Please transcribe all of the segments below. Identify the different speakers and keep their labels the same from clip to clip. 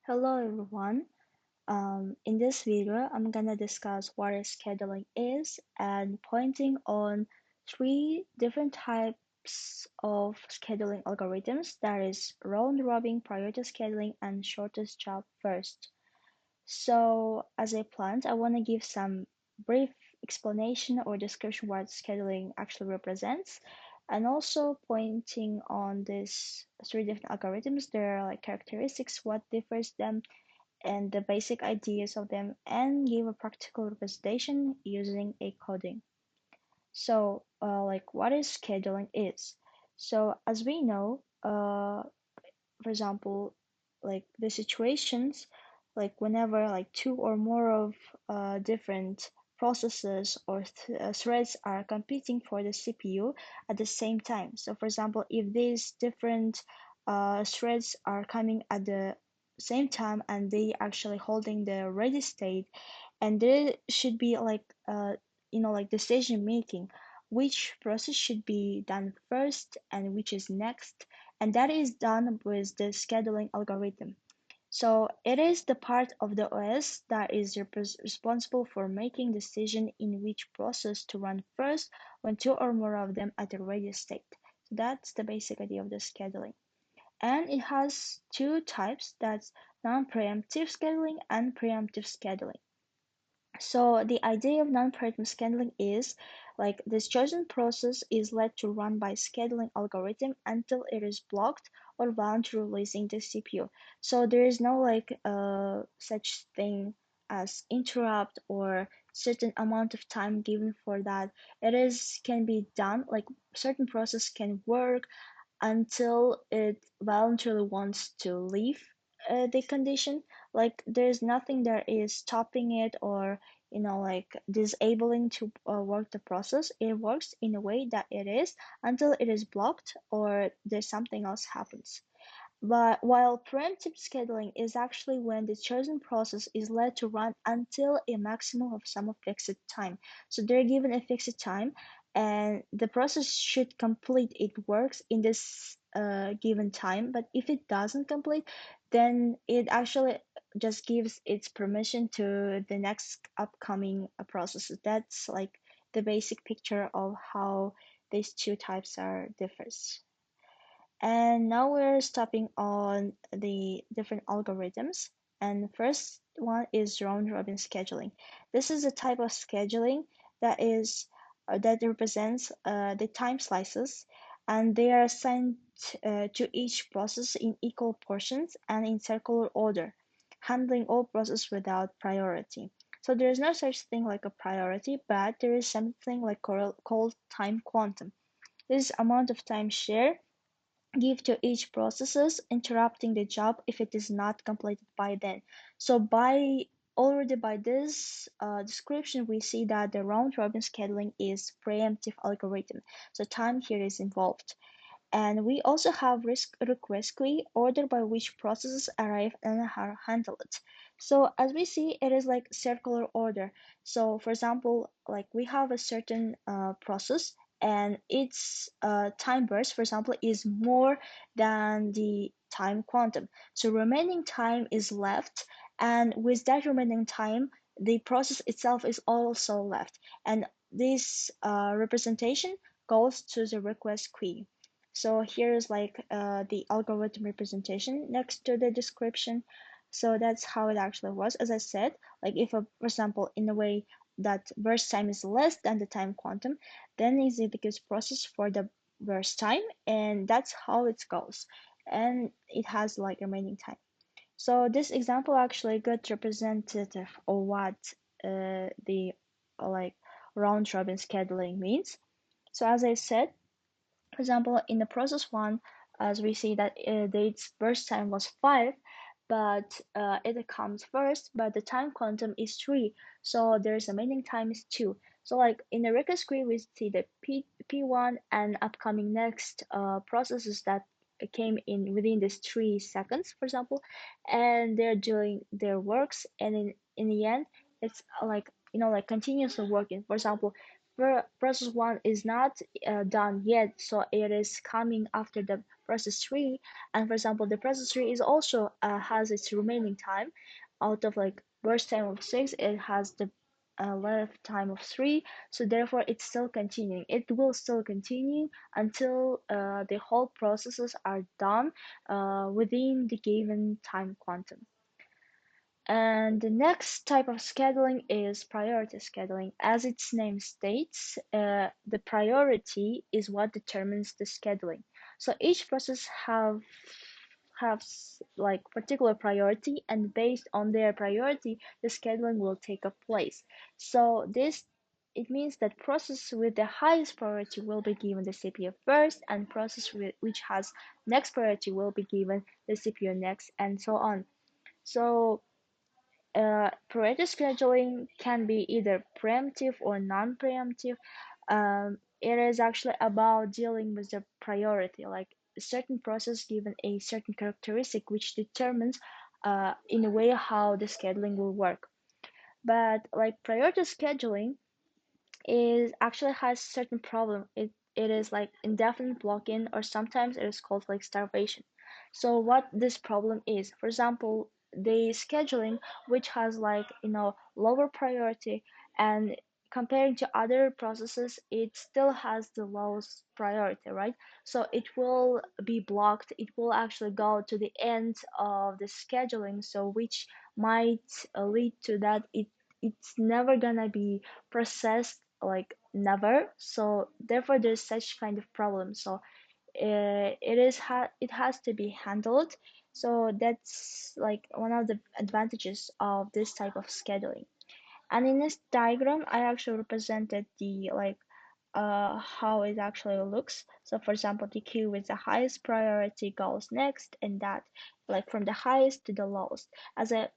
Speaker 1: Hello everyone. In this video, I'm gonna discuss what scheduling is and pointing on three different types of scheduling algorithms, that is round robin, priority scheduling, and shortest job first. So as I planned, I want to give some brief explanation or description what scheduling actually represents, and also pointing on these three different algorithms, their like characteristics, what differs them, and the basic ideas of them, and give a practical representation using a coding. So, like what is scheduling is. So, as we know, for example, like the situations, like whenever like two or more of different processes or threads are competing for the CPU at the same time. So, for example, if these different threads are coming at the same time and they actually holding the ready state, and there should be like like decision making, which process should be done first and which is next, and that is done with the scheduling algorithm. So it is the part of the OS that is responsible for making decision in which process to run first when two or more of them at a ready state. So that's the basic idea of the scheduling. And it has two types, that's non-preemptive scheduling and preemptive scheduling. So the idea of non-preemptive scheduling is like this chosen process is led to run by scheduling algorithm until it is blocked or bound to releasing the CPU. So there is no like such thing as interrupt or certain amount of time given for that. It is can be done like certain process can work until it voluntarily wants to leave the condition. Like there's nothing that is stopping it or like disabling to work the process. It works in a way that it is until it is blocked or there's something else happens. But while preemptive scheduling is actually when the chosen process is let to run until a maximum of some fixed time. So they're given a fixed time and the process should complete its works in this given time. But if it doesn't complete, then it actually just gives its permission to the next upcoming processes. That's like the basic picture of how these two types are differs. And now we're stopping on the different algorithms. And first one is round robin scheduling. This is a type of scheduling that represents the time slices, and they are assigned to each process in equal portions and in circular order, handling all processes without priority. So there is no such thing like a priority, but there is something like called time quantum. This amount of time shared give to each processes, interrupting the job if it is not completed by then. So by this description, we see that the round robin scheduling is preemptive algorithm. So time here is involved. And we also have request queue, order by which processes arrive and are handled. So as we see, it is like circular order. So for example, like we have a certain process and its time burst, for example, is more than the time quantum. So remaining time is left, and with that remaining time, the process itself is also left. And this representation goes to the request queue. So here's like the algorithm representation next to the description. So that's how it actually was. As I said, like if a, for example, in a way that burst time is less than the time quantum, then is it gives process for the burst time, and that's how it goes. And it has like remaining time. So this example actually good representative of what the like round robin scheduling means. So as I said, for example, in the process one, as we see that its burst time was 5, but it comes first, but the time quantum is 3, so there's remaining time is 2. So like in the record screen, we see the P1 and upcoming next processes that came in within this 3 seconds, for example, and they're doing their works, and in the end, it's like like continuously working. For example, process one is not done yet, so it is coming after the process three. And for example, the process three is also has its remaining time. Out of like burst time of 6, it has the left time of 3, so therefore it's still continuing. It will still continue until the whole processes are done within the given time quantum. And the next type of scheduling is priority scheduling. As its name states, the priority is what determines the scheduling. So each process has like particular priority, and based on their priority, the scheduling will take a place. So this it means that process with the highest priority will be given the CPU first, and process which has next priority will be given the CPU next, and so on. So priority scheduling can be either preemptive or non-preemptive. It is actually about dealing with the priority, like a certain process given a certain characteristic which determines in a way how the scheduling will work. But like priority scheduling is actually has certain problem. It is like indefinite blocking, or sometimes it is called like starvation. So what this problem is, for example, the scheduling which has like lower priority, and comparing to other processes, it still has the lowest priority, right? So it will be blocked. It will actually go to the end of the scheduling, so which might lead to that it's never gonna be processed, like never. So therefore there's such kind of problem. So it has to be handled. So that's like one of the advantages of this type of scheduling. And in this diagram I actually represented the like how it actually looks. So for example, the queue with the highest priority goes next, and that like from the highest to the lowest. As I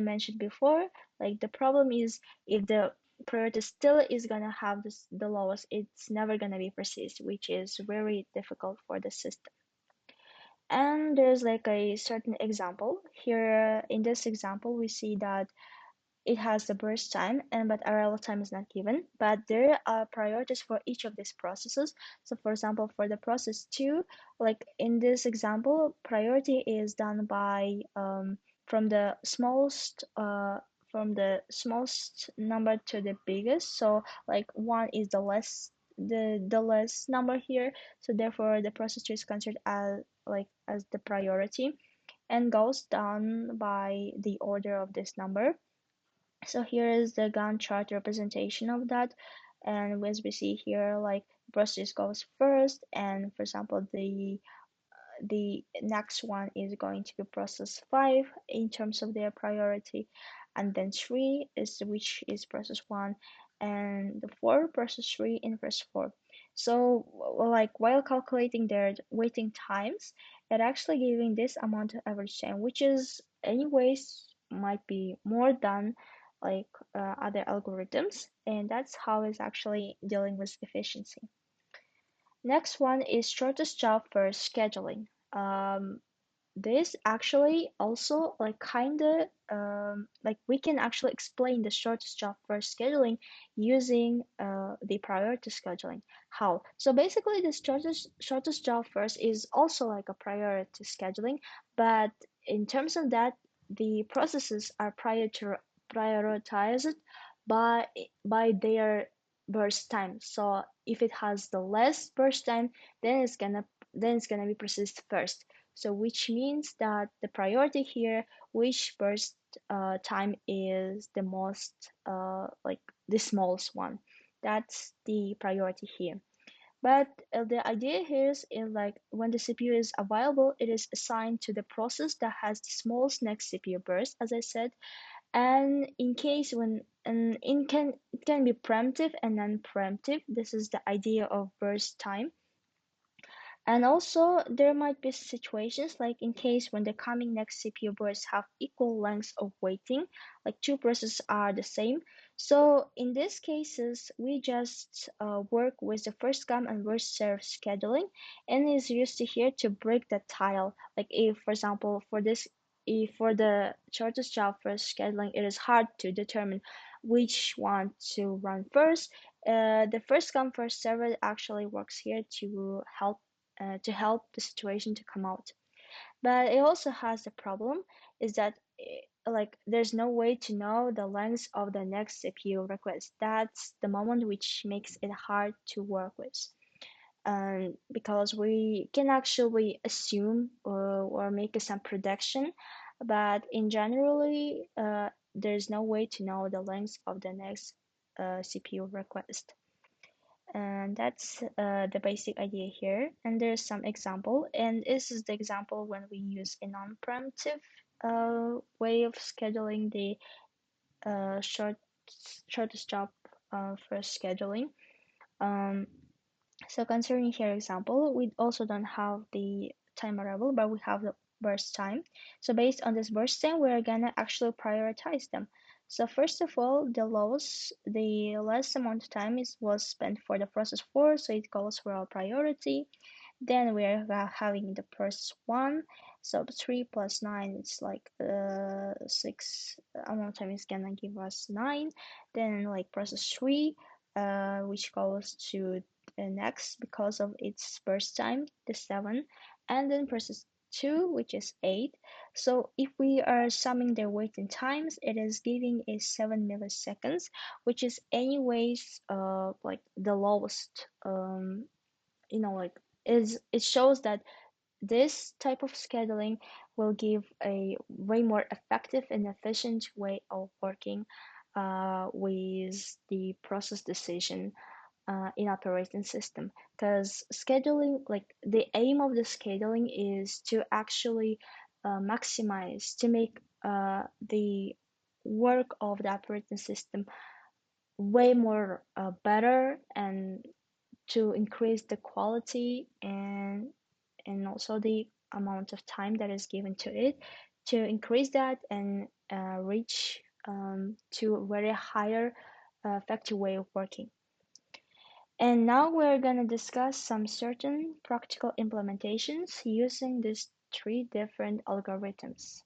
Speaker 1: mentioned before, like the problem is if the priority still is gonna have the lowest, it's never gonna be persist, which is very difficult for the system. And there's like a certain example here. In this example, we see that it has the burst time, and but arrival time is not given, but there are priorities for each of these processes. So for example, for the process 2, like in this example, priority is done by from the smallest number to the biggest. So like 1 is the less number here, so therefore the process 2 is considered as the priority, and goes down by the order of this number. So here is the Gantt chart representation of that. And as we see here, like process goes first, and for example, the next one is going to be process 5 in terms of their priority, and then 3 is which is process 1, and the 4 process 3 in verse 4. So like while calculating their waiting times, it actually giving this amount of average time, which is anyways might be more than like other algorithms, and that's how it's actually dealing with efficiency. Next one is shortest job for scheduling. This actually also like kinda like we can actually explain the shortest job for scheduling using the priority scheduling. How? So basically the shortest job first is also like a priority scheduling, but in terms of that, the processes are prioritized by their burst time. So if it has the less burst time, then it's gonna be processed first. So which means that the priority here, which burst time is the most like the smallest one, that's the priority here. But the idea here is like when the CPU is available, it is assigned to the process that has the smallest next CPU burst, as I said. And in case when and it can be preemptive and non-preemptive. This is the idea of burst time. And also, there might be situations like in case when the coming next CPU bursts have equal lengths of waiting, like two processes are the same. So in these cases, we just work with the first come and first serve scheduling, and is used to here to break the tile. Like if, for example, if for the shortest job first scheduling, it is hard to determine which one to run first. the first come first serve actually works here to help the situation to come out. But it also has a problem is that like there's no way to know the length of the next CPU request. That's the moment which makes it hard to work with. Because we can actually assume or make some prediction, but in generally there's no way to know the length of the next CPU request. And that's the basic idea here. And there's some example, and this is the example when we use a non-preemptive way of scheduling the shortest job for scheduling. Um, so considering here example, we also don't have the time variable, but we have the burst time. So based on this burst time, we're gonna actually prioritize them. So first of all, the less amount of time was spent for the process 4, so it goes for our priority. Then we are having the process 1, so 3 plus 9 is like 6 amount of time is gonna give us 9. Then like process 3, which goes to next because of its burst time, the 7, and then process 2, which is 8. So if we are summing their waiting times, it is giving a 7 milliseconds, which is anyways like the lowest. Like is it shows that this type of scheduling will give a way more effective and efficient way of working with the process decision in operating system, because scheduling, like the aim of the scheduling is to actually maximize, to make the work of the operating system way more better, and to increase the quality and also the amount of time that is given to it, to increase that and reach to a very higher effective way of working. And now we're going to discuss some certain practical implementations using these three different algorithms.